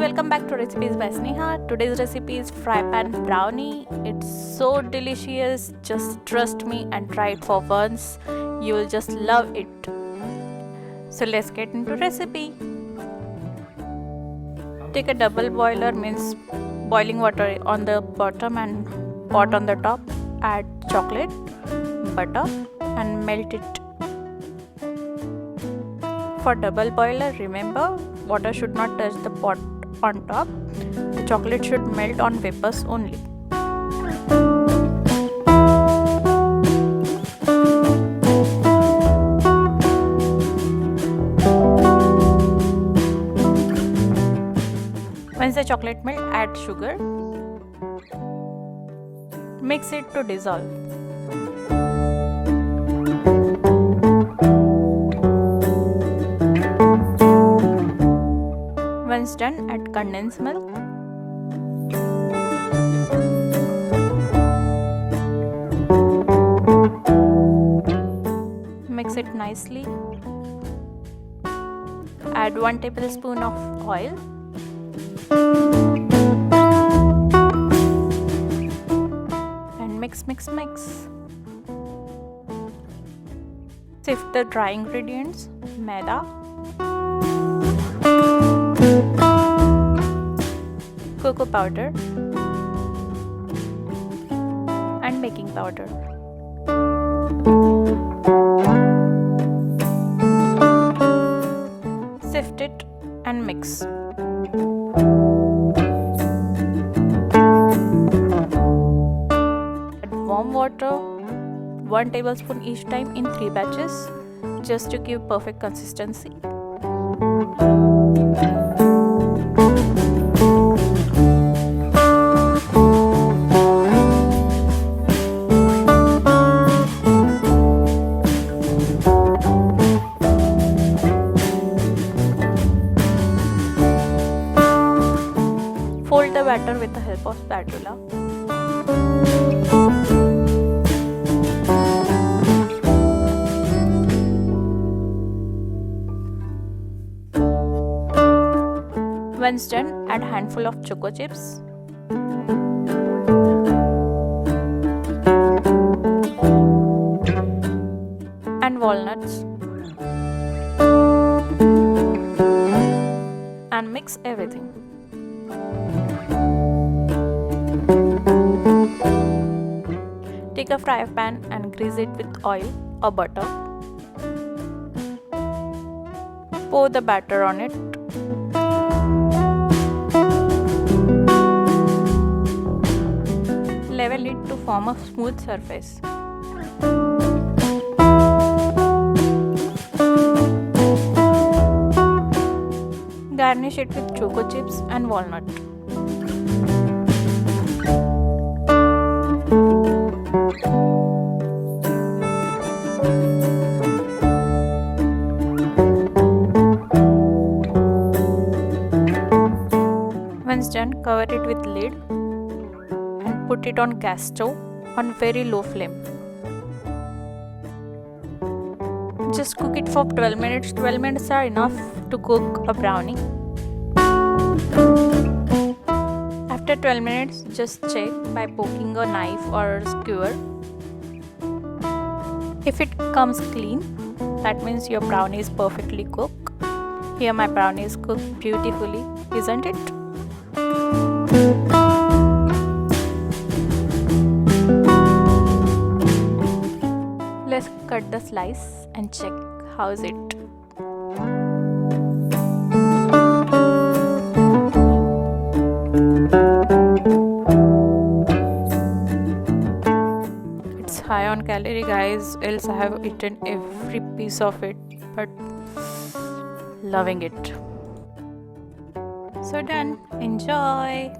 welcome back to Recipes by Sneha. Today's recipe is Frypan brownie. It's so delicious. Just trust me and try it for once. You will just love it. So let's get into recipe. Take a double boiler, means boiling water on the bottom and pot on the top. Add chocolate, butter and melt it. For double boiler, remember, water should not touch the pot on top. The chocolate should melt on vapors only. Once the chocolate melt, add sugar. Mix it to dissolve. Once done, add condensed milk. Mix it nicely. Add 1 tablespoon of oil. And mix. Sift the dry ingredients, maida, cocoa powder and baking powder. Sift it and mix. Add warm water, 1 tablespoon each time in 3 batches, just to give perfect consistency. Fold the batter with the help of spatula. Once done, add handful of Choco chips. And walnuts. And mix everything. Take a fry pan and grease it with oil or butter. Pour the batter on it. Level it to form a smooth surface. Garnish it with Choco chips and walnut. Once done, cover it with lid and put it on gas stove on very low flame. Just cook it for 12 minutes. 12 minutes are enough to cook a brownie. After 12 minutes, just check by poking a knife or skewer. If it comes clean, that means your brownie is perfectly cooked. Here my brownie is cooked beautifully, isn't it? Let's cut the slice and check how is it. It's high on calorie, guys, else I have eaten every piece of it, but loving it. So done. Enjoy.